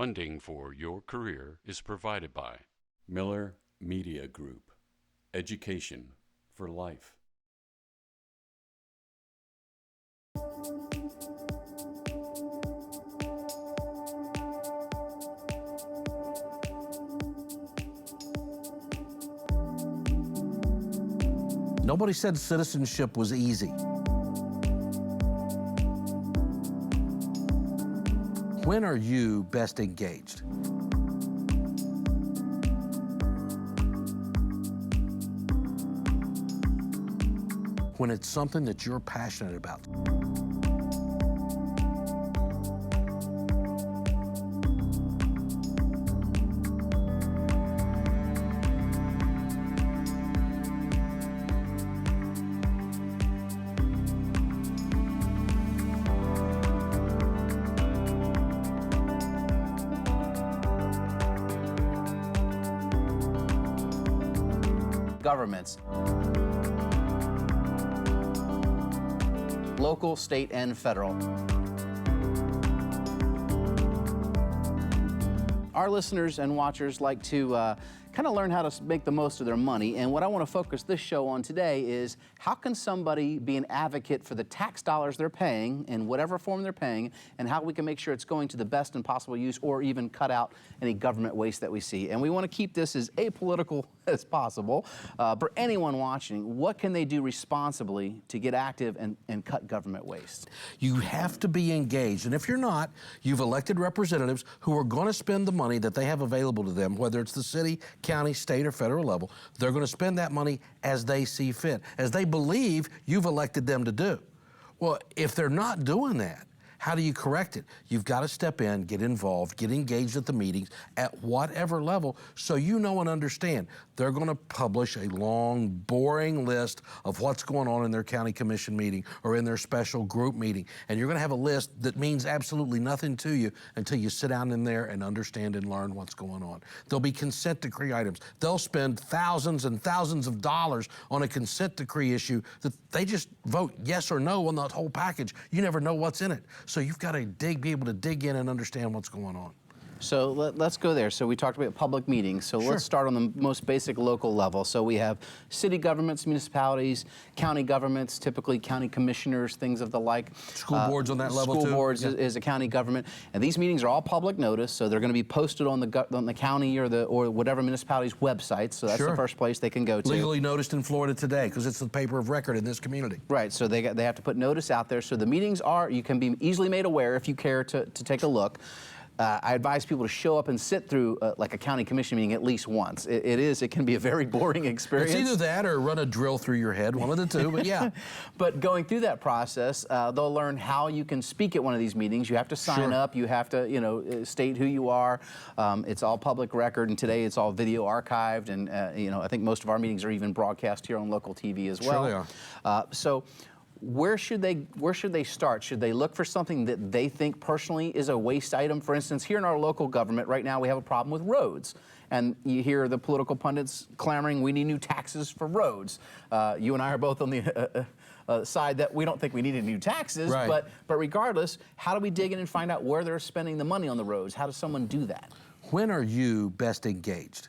Funding for your career is provided by Miller Media Group. Education for life. Nobody said citizenship was easy. When are you best engaged? When it's something that you're passionate about. Governments, local, state, and federal. Our listeners and watchers like to kind of learn how to make the most of their money, and what I want to focus this show on today is how can somebody be an advocate for the tax dollars they're paying in whatever form they're paying, and how we can make sure it's going to the best and possible use, or even cut out any government waste that we see. And we want to keep this as apolitical as possible. For anyone watching, what can they do responsibly to get active and cut government waste? You have to be engaged, and if you're not, you've elected representatives who are going to spend the money that they have available to them, whether it's the city, county, state, or federal level. They're going to spend that money as they see fit, as they believe you've elected them to do. Well, if they're not doing that, how do you correct it? You've got to step in, get involved, get engaged at the meetings at whatever level, so you know and understand. They're going to publish a long, boring list of what's going on in their county commission meeting or in their special group meeting. And you're going to have a list that means absolutely nothing to you until you sit down in there and understand and learn what's going on. There'll be consent decree items. They'll spend thousands and thousands of dollars on a consent decree issue that they just vote yes or no on the whole package. You never know what's in it. So you've got to be able to dig in and understand what's going on. So let's go there. So we talked about public meetings. So Sure. Let's start on the most basic local level. So we have city governments, municipalities, county governments, typically county commissioners, things of the like. School boards on that level too. School boards is a county government, and these meetings are all public notice. So they're going to be posted on the county or whatever municipality's website. So that's Sure. the first place they can go to. Legally noticed in Florida today because it's the paper of record in this community. Right, so they have to put notice out there. So the meetings you can be easily made aware if you care to take a look. I advise people to show up and sit through like a county commission meeting at least once. It can be a very boring experience. It's either that or run a drill through your head, one of the two, but yeah. But going through that process, they'll learn how you can speak at one of these meetings. You have to sign Sure. up, you have to state who you are. It's all public record, and today it's all video archived, and I think most of our meetings are even broadcast here on local TV as well. Sure they are. So where should they start? Should they look for something that they think personally is a waste item? For instance, here in our local government right now, we have a problem with roads. And you hear the political pundits clamoring, we need new taxes for roads. You and I are both on the side that we don't think we need any new taxes, Right. but regardless, how do we dig in and find out where they're spending the money on the roads? How does someone do that? When are you best engaged?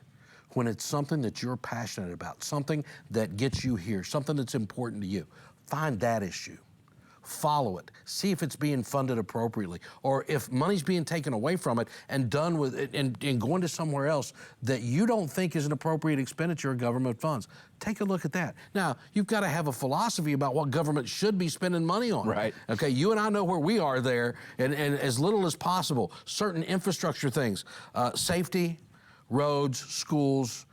When it's something that you're passionate about, something that gets you here, something that's important to you. Find that issue. Follow it. See if it's being funded appropriately, or if money's being taken away from it and done with it and going to somewhere else that you don't think is an appropriate expenditure of government funds. Take a look at that. Now, you've got to have a philosophy about what government should be spending money on. Right. Okay, you and I know where we are there, and as little as possible. Certain infrastructure things, safety, roads, schools,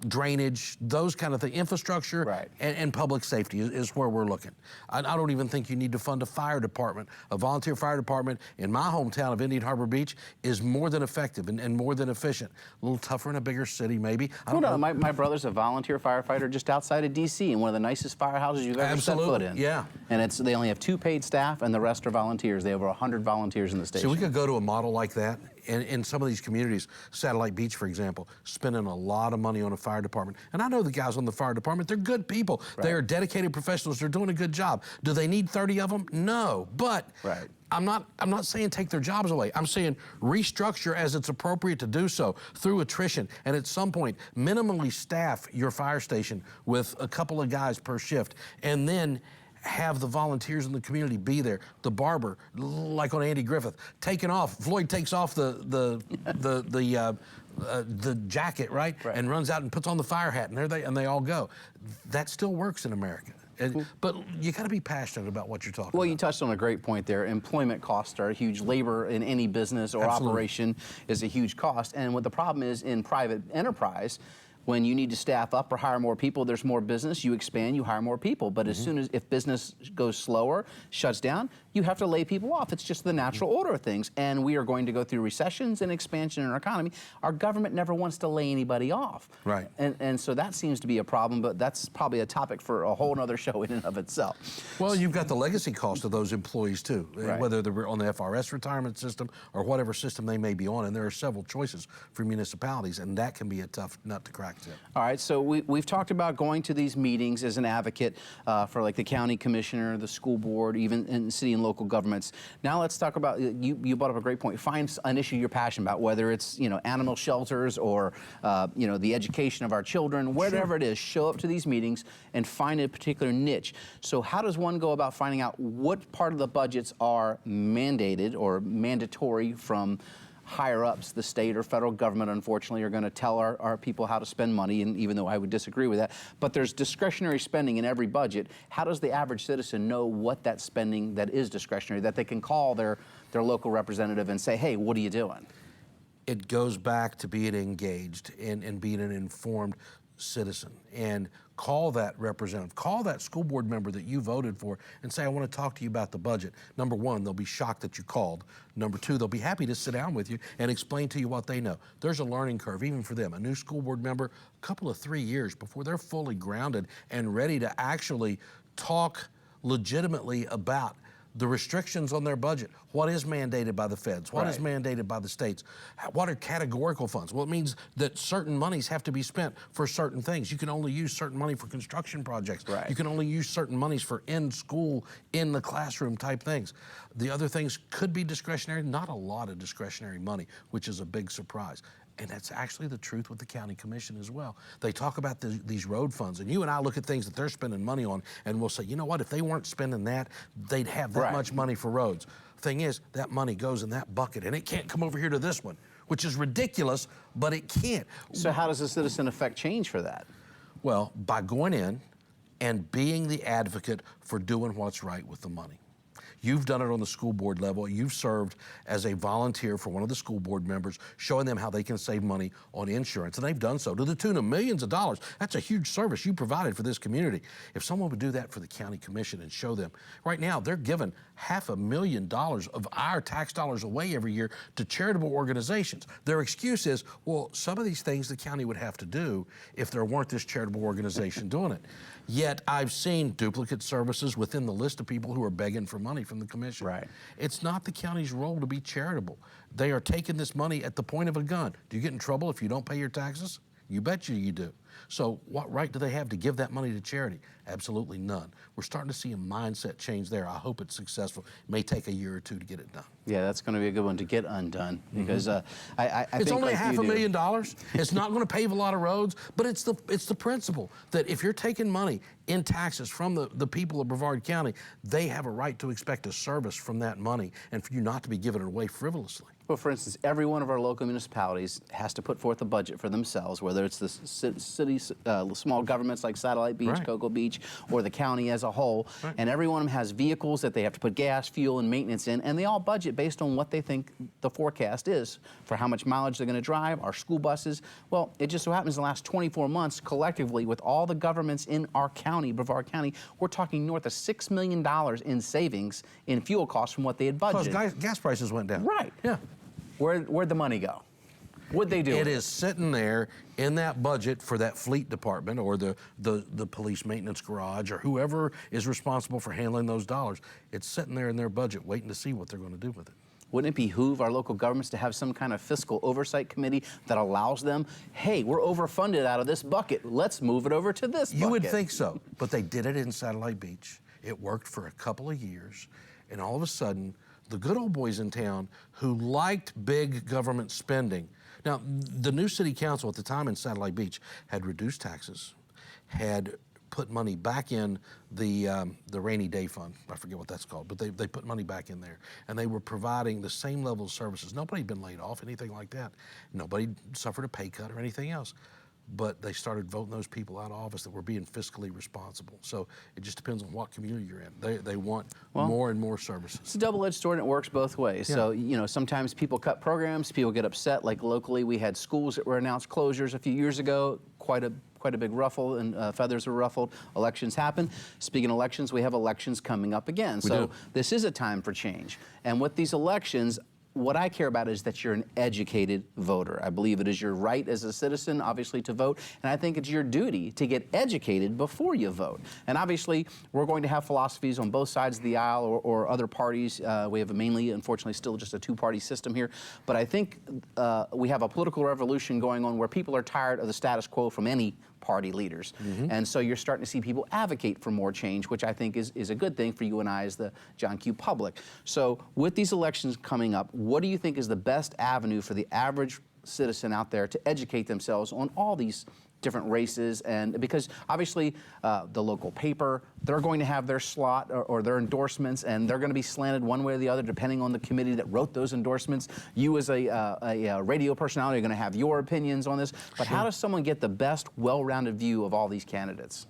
drainage, those kind of things, infrastructure, Right. and public safety is where we're looking. I don't even think you need to fund a fire department. A volunteer fire department in my hometown of Indian Harbor Beach is more than effective and more than efficient. A little tougher in a bigger city, maybe. I don't know. My brother's a volunteer firefighter just outside of D.C. in one of the nicest firehouses you've ever set foot in. Yeah. And they only have 2 paid staff, and the rest are volunteers. They have over 100 volunteers in the station. So we could go to a model like that in some of these communities, Satellite Beach, for example, spending a lot of money on a fire department. And I know the guys on the fire department, they're good people. Right. They are dedicated professionals. They're doing a good job. Do they need 30 of them? No, but Right. I'm not saying take their jobs away. I'm saying restructure as it's appropriate to do so through attrition, and at some point minimally staff your fire station with a couple of guys per shift, and then have the volunteers in the community be there. The barber, like on Andy Griffith, taking off. Floyd takes off the jacket, right? And runs out and puts on the fire hat, and they all go. That still works in America. But you got to be passionate about what you're talking about. Well, you touched on a great point there. Employment costs are huge. Labor in any business or operation is a huge cost. And what the problem is in private enterprise, when you need to staff up or hire more people, there's more business, you expand, you hire more people. But as soon as, if business goes slower, shuts down, you have to lay people off. It's just the natural order of things. And we are going to go through recessions and expansion in our economy. Our government never wants to lay anybody off. Right. And so that seems to be a problem, but that's probably a topic for a whole other show in and of itself. Well, you've got the legacy cost of those employees too, Right. whether they're on the FRS retirement system or whatever system they may be on. And there are several choices for municipalities, and that can be a tough nut to crack too. All right, so we've talked about going to these meetings as an advocate for like the county commissioner, the school board, even in city and local governments. Now let's talk about, you brought up a great point, find an issue you're passionate about, whether it's, animal shelters or, the education of our children, whatever it is, show up to these meetings and find a particular niche. So how does one go about finding out what part of the budgets are mandated or mandatory from higher ups, the state or federal government, unfortunately, are going to tell our people how to spend money, and even though I would disagree with that, but there's discretionary spending in every budget. How does the average citizen know what that spending that is discretionary, that they can call their local representative and say, hey, what are you doing? It goes back to being engaged and being an informed citizen, and call that representative, call that school board member that you voted for and say, I want to talk to you about the budget. Number one, they'll be shocked that you called. Number two, they'll be happy to sit down with you and explain to you what they know. There's a learning curve, even for them. A new school board member, a couple of 3 years before they're fully grounded and ready to actually talk legitimately about the restrictions on their budget. What is mandated by the feds? What is mandated by the states? What are categorical funds? Well, it means that certain monies have to be spent for certain things. You can only use certain money for construction projects. You can only use certain monies for in school, in the classroom type things. The other things could be discretionary, not a lot of discretionary money, which is a big surprise. And that's actually the truth with the county commission as well. They talk about these road funds, and you and I look at things that they're spending money on, and we'll say, you know what, if they weren't spending that, they'd have that much money for roads. Thing is, that money goes in that bucket, and it can't come over here to this one, which is ridiculous, but it can't. So how does the citizen affect change for that? Well, by going in and being the advocate for doing what's right with the money. You've done it on the school board level. You've served as a volunteer for one of the school board members, showing them how they can save money on insurance. And they've done so to the tune of millions of dollars. That's a huge service you provided for this community. If someone would do that for the county commission and show them, right now they're giving $500,000 of our tax dollars away every year to charitable organizations. Their excuse is, well, some of these things the county would have to do if there weren't this charitable organization doing it. Yet I've seen duplicate services within the list of people who are begging for money from the commission. It's not the county's role to be charitable. They are taking this money at the point of a gun. Do you get in trouble if you don't pay your taxes? You bet you do. So what right do they have to give that money to charity? Absolutely none. We're starting to see a mindset change there. I hope it's successful. It may take a year or two to get it done. Yeah, that's going to be a good one to get undone, because I it's think only like $500,000. It's not going to pave a lot of roads, but it's the principle that if you're taking money in taxes from the people of Brevard County, they have a right to expect a service from that money, and for you not to be giving it away frivolously. Well, for instance, every one of our local municipalities has to put forth a budget for themselves, whether it's the cities, small governments like Satellite Beach, Cocoa Beach, or the county as a whole. And every one of them has vehicles that they have to put gas, fuel, and maintenance in, and they all budget based on what they think the forecast is for how much mileage they're going to drive. Our school buses, well, it just so happens in the last 24 months, collectively, with all the governments in our county, Brevard County, we're talking north of $6 million in savings in fuel costs from what they had budgeted. Plus gas prices went down. Yeah. Where'd the money go? What'd they do? It is sitting there in that budget for that fleet department or the police maintenance garage or whoever is responsible for handling those dollars. It's sitting there in their budget waiting to see what they're going to do with it. Wouldn't it behoove our local governments to have some kind of fiscal oversight committee that allows them, hey, we're overfunded out of this bucket, let's move it over to this bucket? You would think so, but they did it in Satellite Beach. It worked for a couple of years, and all of a sudden, the good old boys in town who liked big government spending. Now, the new city council at the time in Satellite Beach had reduced taxes, had put money back in the rainy day fund. I forget what that's called, but they put money back in there, and they were providing the same level of services. Nobody had been laid off, anything like that. Nobody suffered a pay cut or anything else. But they started voting those people out of office that were being fiscally responsible. So it just depends on what community you're in. They want more and more services. It's a double-edged sword, and it works both ways. Yeah. So, you know, sometimes people cut programs, people get upset. Like locally, we had schools that were announced closures a few years ago. Quite a big ruffle, and feathers were ruffled. Elections happen. Speaking of elections, we have elections coming up again. So this is a time for change. And with these elections, what I care about is that you're an educated voter. I believe it is your right as a citizen, obviously, to vote, and I think it's your duty to get educated before you vote. And obviously, we're going to have philosophies on both sides of the aisle or other parties. We have mainly, unfortunately, still just a two-party system here. But I think we have a political revolution going on where people are tired of the status quo from any party leaders. And so you're starting to see people advocate for more change, which I think is a good thing for you and I as the John Q public. So with these elections coming up, what do you think is the best avenue for the average citizen out there to educate themselves on all these different races? And because obviously the local paper, they're going to have their slot or their endorsements, and they're going to be slanted one way or the other depending on the committee that wrote those endorsements. You as a radio personality are going to have your opinions on this, but how does someone get the best well-rounded view of all these candidates?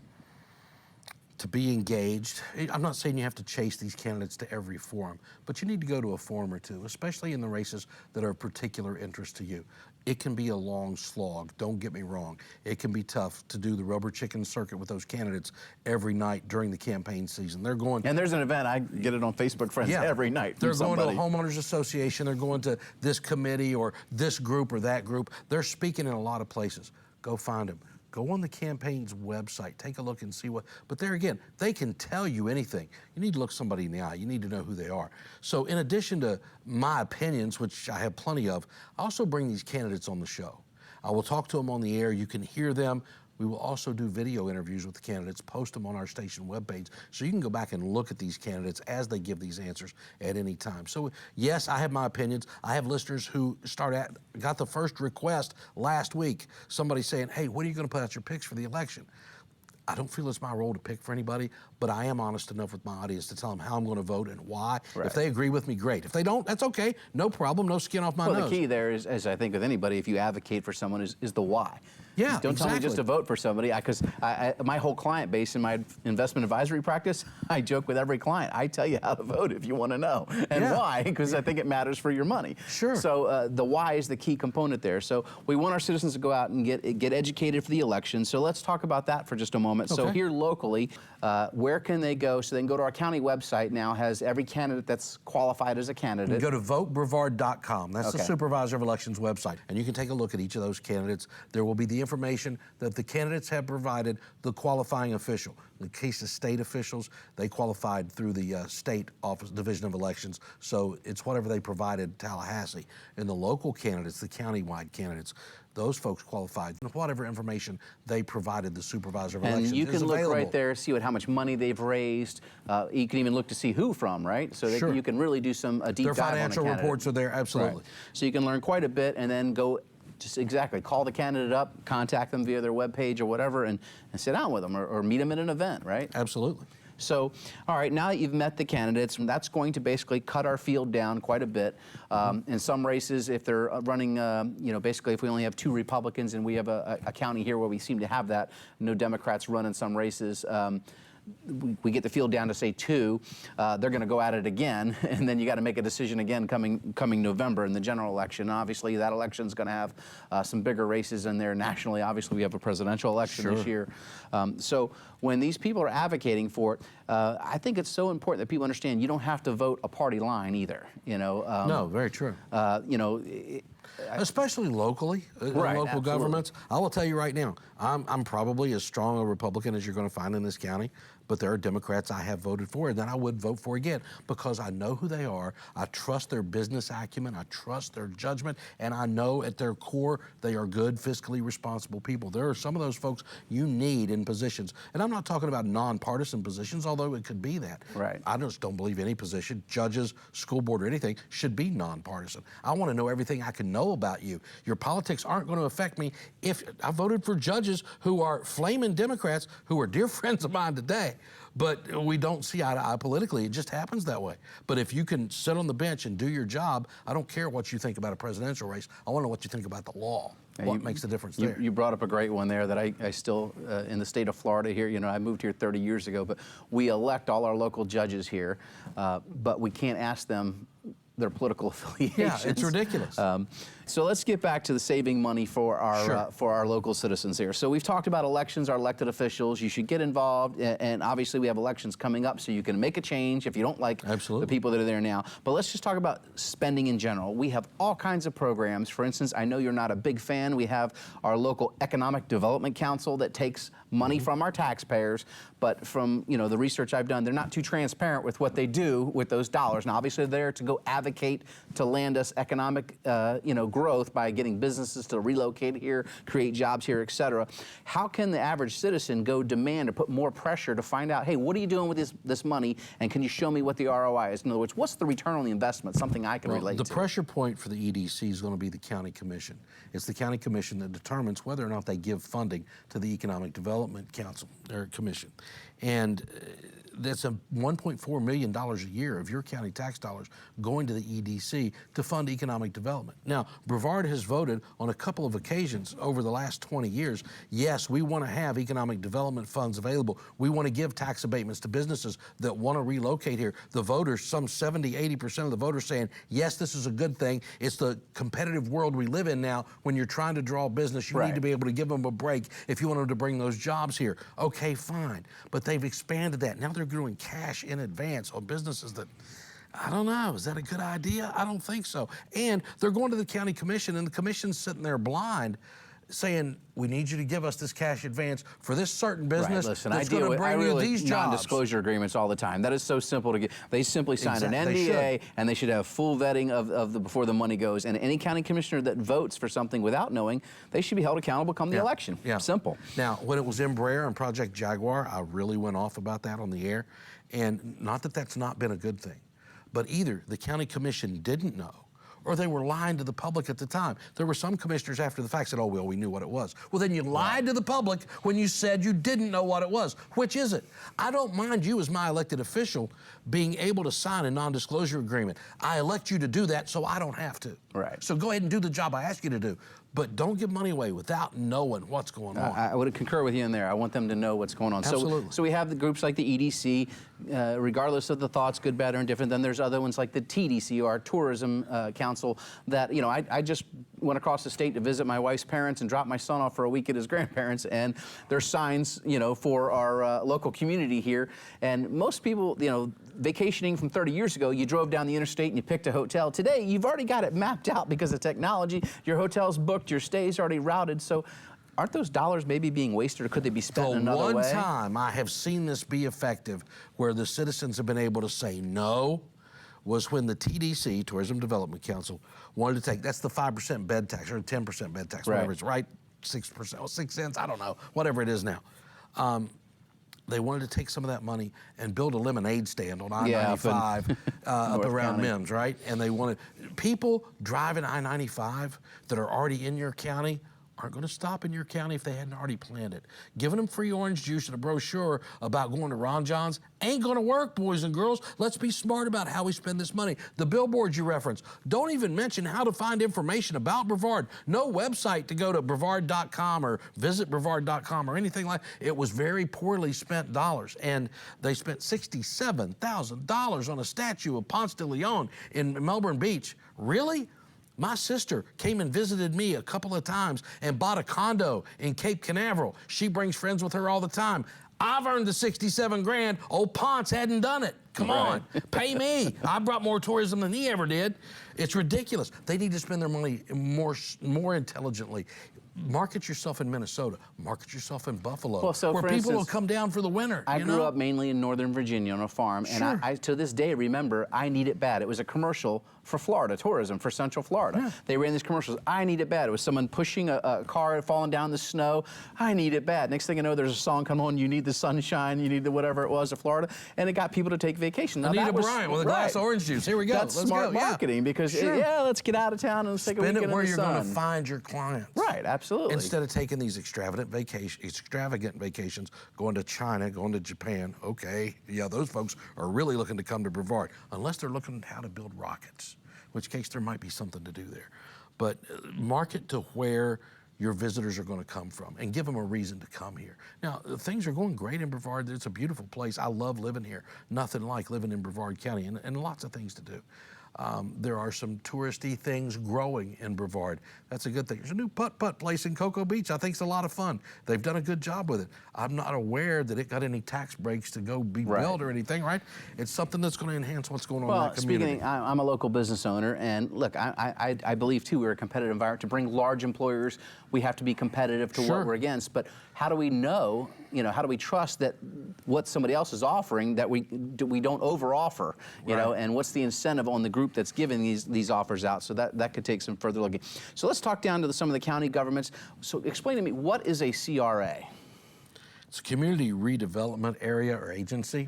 To be engaged. I'm not saying you have to chase these candidates to every forum, but you need to go to a forum or two, especially in the races that are of particular interest to you. It can be a long slog, don't get me wrong. It can be tough to do the rubber chicken circuit with those candidates every night during the campaign season. They're going... And there's an event, I get it on Facebook Friends every night. They're going to a homeowners association, they're going to this committee or this group or that group. They're speaking in a lot of places. Go find them. Go on the campaign's website, take a look and see what, but there again, they can tell you anything. You need to look somebody in the eye. You need to know who they are. So in addition to my opinions, which I have plenty of, I also bring these candidates on the show. I will talk to them on the air. You can hear them. We will also do video interviews with the candidates, post them on our station webpage, so you can go back and look at these candidates as they give these answers at any time. So yes, I have my opinions. I have listeners who got the first request last week, somebody saying, hey, when are you going to put out your picks for the election? I don't feel it's my role to pick for anybody, but I am honest enough with my audience to tell them how I'm going to vote and why. Right. If they agree with me, great. If they don't, that's okay. No problem. No skin off my nose. Well, the key there is, as I think with anybody, if you advocate for someone, is the why. Yeah, Don't tell me just to vote for somebody, because my whole client base in my investment advisory practice, I joke with every client. I tell you how to vote if you want to know. And why, because I think it matters for your money. Sure. So the why is the key component there. So we want our citizens to go out and get educated for the election. So let's talk about that for just a moment. Okay. So here locally, where can they go? So they can go to our county website now, has every candidate that's qualified as a candidate. You go to votebrevard.com. That's the Supervisor of Elections website. And you can take a look at each of those candidates. There will be the information that the candidates have provided the qualifying official. In the case of state officials, they qualified through the state office division of elections, so it's whatever they provided Tallahassee. And the local candidates, the county-wide candidates, those folks qualified whatever information they provided the supervisor of elections. And you can look available. right there, see how much money they've raised. You can even look to see who from, right? So you can really do some deep dive on a candidate. Their financial reports are there, absolutely. Right. So you can learn quite a bit, and then go call the candidate up, contact them via their webpage or whatever, and sit down with them or meet them at an event, right? Absolutely. So, all right, now that you've met the candidates, that's going to basically cut our field down quite a bit. In some races, if they're running, basically if we only have 2 Republicans, and we have a county here where we seem to have that, no Democrats run in some races, we get the field down to say 2, they're going to go at it again, and then you got to make a decision again coming November in the general election. Obviously, that election's going to have some bigger races in there nationally. Obviously, we have a presidential election this year. So when these people are advocating for it, I think it's so important that people understand you don't have to vote a party line either. No, very true. Especially locally, in local governments. I will tell you right now, I'm probably as strong a Republican as you're going to find in this county, but there are Democrats I have voted for and that I would vote for again because I know who they are. I trust their business acumen. I trust their judgment. And I know at their core, they are good, fiscally responsible people. There are some of those folks you need in positions. And I'm not talking about nonpartisan positions, although it could be that. Right. I just don't believe any position, judges, school board, or anything, should be nonpartisan. I want to know everything I can know about you. Your politics aren't going to affect me. If I voted for judges who are flaming Democrats, who are dear friends of mine today, but we don't see eye to eye politically. It just happens that way. But if you can sit on the bench and do your job, I don't care what you think about a presidential race. I want to know what you think about the law. What makes the difference there? You brought up a great one there that I still, in the state of Florida here, you know, I moved here 30 years ago, but we elect all our local judges here, but we can't ask them their political affiliations. Yeah, it's ridiculous. So let's get back to the saving money for our local citizens here. So we've talked about elections, our elected officials. You should get involved, and obviously we have elections coming up, so you can make a change if you don't like the people that are there now. But let's just talk about spending in general. We have all kinds of programs. For instance, I know you're not a big fan. We have our local Economic Development Council that takes money from our taxpayers, but from the research I've done, they're not too transparent with what they do with those dollars. Now, obviously, they're there to go advocate to land us economic, growth by getting businesses to relocate here, create jobs here, et cetera. How can the average citizen go demand or put more pressure to find out, hey, what are you doing with this money, and can you show me what the ROI is? In other words, what's the return on the investment? Something I can relate to. The pressure point for the EDC is going to be the county commission. It's the county commission that determines whether or not they give funding to the Economic Development Council or Commission. And that's a $1.4 million a year of your county tax dollars going to the EDC to fund economic development. Now, Brevard has voted on a couple of occasions over the last 20 years, yes, we want to have economic development funds available. We want to give tax abatements to businesses that want to relocate here. The voters, some 70–80% of the voters saying, yes, this is a good thing. It's the competitive world we live in now. When you're trying to draw business, you need to be able to give them a break if you want them to bring those jobs here. Okay, fine. But they've expanded that. Now they're doing cash in advance on businesses that, I don't know, is that a good idea? I don't think so. And they're going to the county commission, and the commission's sitting there blind saying, we need you to give us this cash advance for this certain business that's going to bring you these jobs. Non-disclosure agreements all the time. That is so simple to get. They simply sign an NDA, and they should have full vetting of before the money goes. And any county commissioner that votes for something without knowing, they should be held accountable come the election. Simple. Now, when it was Embraer and Project Jaguar, I really went off about that on the air. And not that that's not been a good thing, but either the county commission didn't know, or they were lying to the public at the time. There were some commissioners after the fact said, oh, well, we knew what it was. Well, then you lied to the public when you said you didn't know what it was. Which is it? I don't mind you as my elected official being able to sign a non-disclosure agreement. I elect you to do that so I don't have to. Right. So go ahead and do the job I ask you to do. But don't give money away without knowing what's going on. I would concur with you in there. I want them to know what's going on. Absolutely. So we have the groups like the EDC, regardless of the thoughts, good, bad, or indifferent. Then there's other ones like the TDC, or our Tourism Council, that, I just went across the state to visit my wife's parents and drop my son off for a week at his grandparents, and there's signs, for our local community here. And most people, vacationing from 30 years ago, you drove down the interstate and you picked a hotel. Today, you've already got it mapped out because of technology. Your hotel's booked, your stay's already routed. So aren't those dollars maybe being wasted, or could they be spent in another way? The one time I have seen this be effective where the citizens have been able to say no was when the TDC, Tourism Development Council, wanted to take, that's the 5% bed tax, or 10% bed tax, whatever it's, right? 6%, or 6 cents, I don't know, whatever it is now. They wanted to take some of that money and build a lemonade stand on I-95 up around Mims, right? And they wanted, people driving I-95 that are already in your county aren't going to stop in your county if they hadn't already planned it. Giving them free orange juice and a brochure about going to Ron John's ain't going to work, boys and girls. Let's be smart about how we spend this money. The billboards you reference, don't even mention how to find information about Brevard. No website to go to brevard.com or visit brevard.com or anything like that. It was very poorly spent dollars. And they spent $67,000 on a statue of Ponce de Leon in Melbourne Beach. Really? My sister came and visited me a couple of times and bought a condo in Cape Canaveral. She brings friends with her all the time. I've earned the 67 grand. Old Ponce hadn't done it. Come on, pay me. I brought more tourism than he ever did. It's ridiculous. They need to spend their money more intelligently. market yourself in Minnesota, market yourself in Buffalo, Well, so where for people will instance, come down for the winter. I you grew know? up mainly in Northern Virginia on a farm, and Sure. I to this day remember I need it bad. It was a commercial for Florida tourism, for Central Florida. Yeah. They ran these commercials. I need it bad. It was someone pushing a car falling down the snow. I need it bad. Next thing you know, there's a song come on. You need the sunshine. You need the whatever it was of Florida, and it got people to take vacation. Now, Anita that was, Bryant with a glass of orange juice. Here we go. That's Let's smart go. Yeah. marketing because Sure. let's get out of town and let's take a Spend weekend it where in the you're sun. going to find your clients. Right, absolutely. Instead of taking these extravagant vacations, going to China, going to Japan, okay, yeah, those folks are really looking to come to Brevard, unless they're looking at how to build rockets, in which case there might be something to do there. But market to where your visitors are going to come from and give them a reason to come here. Now, things are going great in Brevard. It's a beautiful place. I love living here. Nothing like living in Brevard County, and lots of things to do. There are some touristy things growing in Brevard. That's a good thing. There's a new putt-putt place in Cocoa Beach. I think it's a lot of fun. They've done a good job with it. I'm not aware that it got any tax breaks to go be built or anything, right? It's something that's going to enhance what's going on in that community. Speaking, I'm a local business owner, and look, I believe too we're a competitive environment. To bring large employers, we have to be competitive to what we're against. But how do we know? How do we trust that what somebody else is offering that we don't over-offer? You know, and what's the incentive on the group that's giving these offers out? So that could take some further looking. So let's talk down to some of the county governments. So explain to me, what is a CRA? It's a community redevelopment area or agency.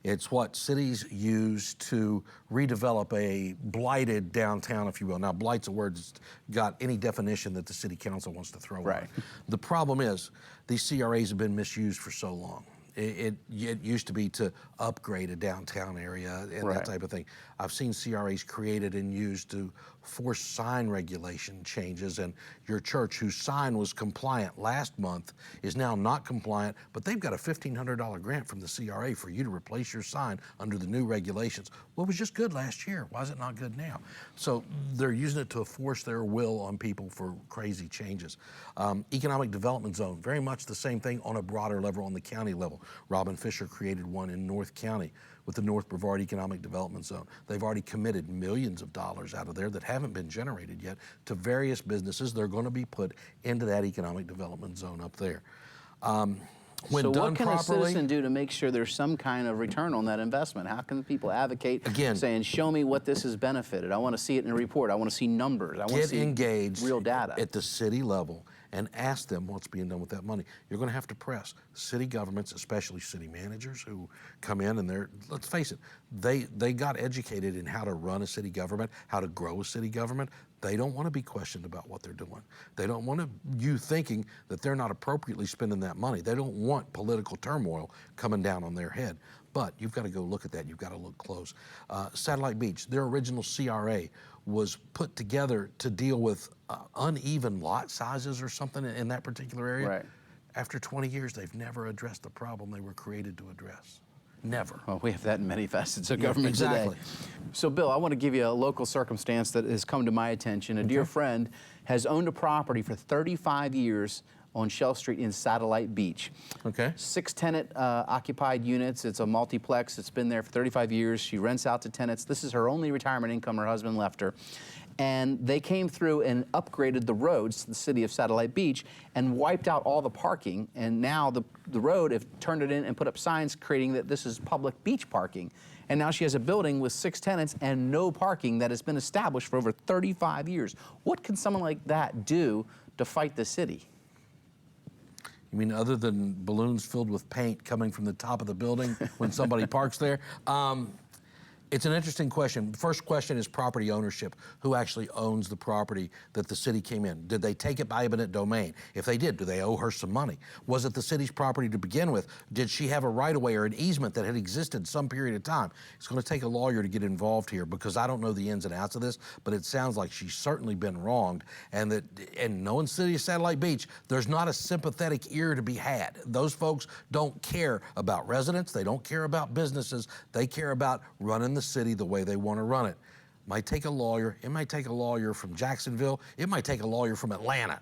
It's what cities use to redevelop a blighted downtown, if you will. Now, blight's a word that's got any definition that the city council wants to throw on it. The problem is these CRAs have been misused for so long. It used to be to upgrade a downtown area and that type of thing. I've seen CRAs created and used to force sign regulation changes, and your church, whose sign was compliant last month, is now not compliant, but they've got a $1,500 grant from the CRA for you to replace your sign under the new regulations. Well, it was just good last year. Why is it not good now? So they're using it to force their will on people for crazy changes. Economic development zone, very much the same thing on a broader level, on the county level. Robin Fisher created one in North County with the North Brevard Economic Development Zone. They've already committed millions of dollars out of there that haven't been generated yet to various businesses. They're going to be put into that economic development zone up there. When so done what can properly, a citizen do to make sure there's some kind of return on that investment? How can people advocate, saying, show me what this has benefited? I want to see it in a report. I want to see numbers. I want to see engaged real data at the city level and ask them what's being done with that money. You're going to have to press city governments, especially city managers who come in and let's face it, they got educated in how to run a city government, how to grow a city government. They don't want to be questioned about what they're doing. They don't want you thinking that they're not appropriately spending that money. They don't want political turmoil coming down on their head. But you've got to go look at that. You've got to look close. Satellite Beach, their original CRA was put together to deal with uneven lot sizes or something in that particular area. After 20 years, they've never addressed the problem they were created to address. Never. Well, we have that in many facets of government today. So, Bill, I want to give you a local circumstance that has come to my attention. A dear friend has owned a property for 35 years on Shell Street in Satellite Beach. 6 tenant occupied units. It's a multiplex. It's been there for 35 years. She rents out to tenants. This is her only retirement income. Her husband left her. And they came through and upgraded the roads to the city of Satellite Beach and wiped out all the parking. And now the road have turned it in and put up signs creating that this is public beach parking. And now she has a building with 6 tenants and no parking that has been established for over 35 years. What can someone like that do to fight the city? You mean other than balloons filled with paint coming from the top of the building when somebody parks there? It's an interesting question. First question is property ownership. Who actually owns the property that the city came in? Did they take it by eminent domain? If they did, do they owe her some money? Was it the city's property to begin with? Did she have a right-of-way or an easement that had existed some period of time? It's going to take a lawyer to get involved here because I don't know the ins and outs of this, but it sounds like she's certainly been wronged, and knowing the city of Satellite Beach, there's not a sympathetic ear to be had. Those folks don't care about residents. They don't care about businesses. They care about running the city the way they want to run it. Might take a lawyer. It might take a lawyer from Jacksonville. It might take a lawyer from Atlanta.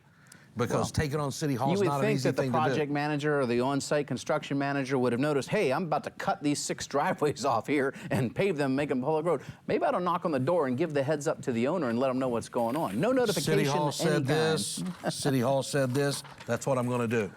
because taking on City Hall You is would not an think easy that the thing to do. project manager or the on-site construction manager would have noticed, hey, I'm about to cut these 6 driveways off here and pave them, make them public road. Maybe I don't knock on the door and give the heads up to the owner and let them know what's going on. No notification. City Hall said any this. kind. City Hall said this. That's what I'm going to do.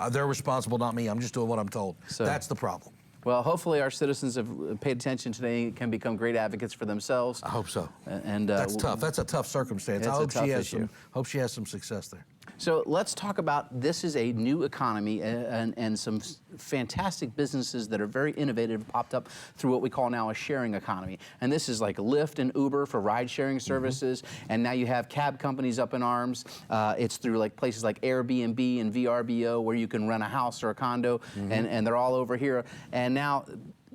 They're responsible, not me. I'm just doing what I'm told. So- That's the problem. Well, hopefully our citizens have paid attention today and can become great advocates for themselves. I hope so. And That's tough. That's a tough circumstance. I It's a hope tough issue. hope she has some success there. So let's talk about, this is a new economy and some fantastic businesses that are very innovative popped up through what we call now a sharing economy. And this is like Lyft and Uber for ride sharing services. And now you have cab companies up in arms. It's through like places like Airbnb and VRBO where you can rent a house or a condo, and they're all over here. And now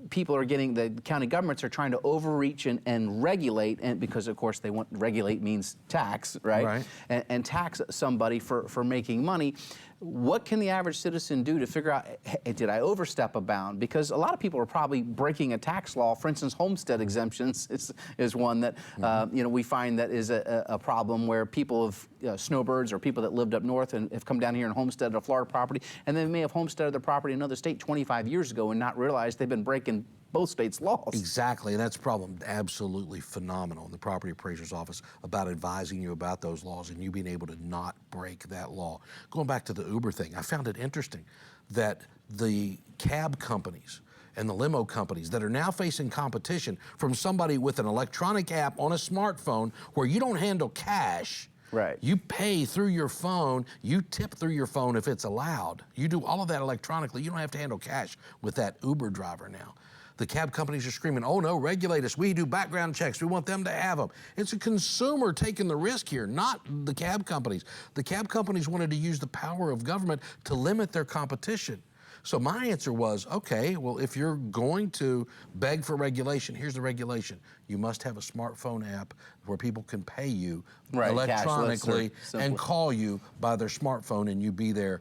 people are getting, the county governments are trying to overreach and regulate, and because of course they want, regulate means tax, right? Right. And tax somebody for making money. What can the average citizen do to figure out, hey, did I overstep a bound? Because a lot of people are probably breaking a tax law. For instance, homestead exemptions is one that you know, we find that is a problem where people have snowbirds or people that lived up north and have come down here and homesteaded a Florida property, and they may have homesteaded their property in another state 25 years ago and not realized they've been breaking both states' laws. Exactly, and that's a problem absolutely phenomenal in the property appraiser's office about advising you about those laws and you being able to not break that law. Going back to the Uber thing, I found it interesting that the cab companies and the limo companies that are now facing competition from somebody with an electronic app on a smartphone where you don't handle cash. Right. You pay through your phone, you tip through your phone if it's allowed. You do all of that electronically. You don't have to handle cash with that Uber driver now. The cab companies are screaming, oh no, regulate us. We do background checks. We want them to have them. It's a consumer taking the risk here, not the cab companies. The cab companies wanted to use the power of government to limit their competition. So my answer was, okay, well, if you're going to beg for regulation, here's the regulation. You must have a smartphone app where people can pay you electronically and call you by their smartphone and you be there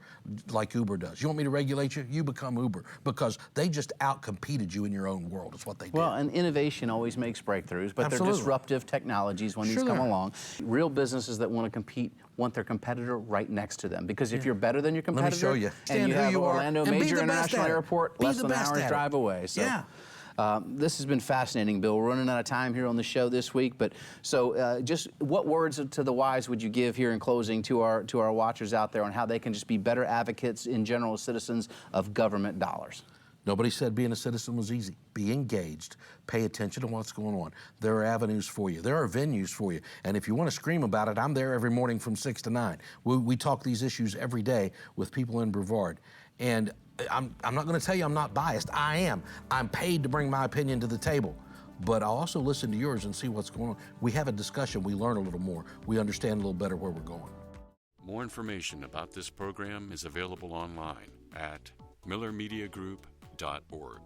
like Uber does. You want me to regulate you? You become Uber because they just out-competed you in your own world is what they did. Well, and innovation always makes breakthroughs, but Absolutely. they're disruptive technologies when these come along. Real businesses that want to compete want their competitor right next to them because if you're better than your competitor, Let me show you. and Stand you who have you are Orlando and be Major the best International at it. Airport, Be less the than an best hour's at it. drive away. So. Yeah. This has been fascinating, Bill. We're running out of time here on the show this week, but so just what words to the wise would you give here in closing to our watchers out there on how they can just be better advocates in general as citizens of government dollars? Nobody said being a citizen was easy. Be engaged. Pay attention to what's going on. There are avenues for you. There are venues for you. And if you want to scream about it, I'm there every morning from 6 to 9. We talk these issues every day with people in Brevard. And I'm not going to tell you I'm not biased. I am. I'm paid to bring my opinion to the table. But I'll also listen to yours and see what's going on. We have a discussion. We learn a little more. We understand a little better where we're going. More information about this program is available online at millermediagroup.org.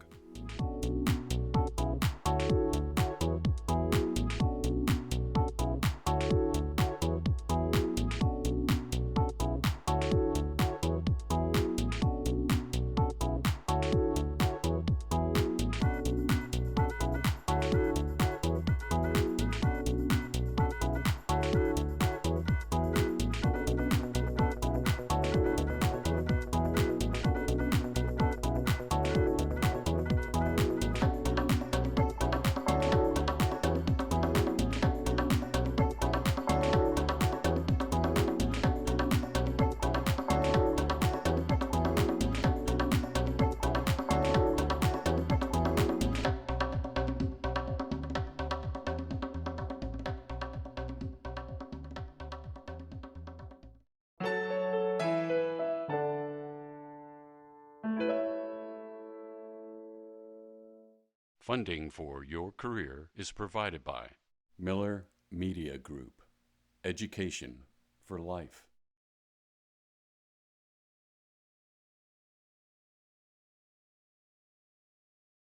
Funding for your career is provided by Miller Media Group. Education for life.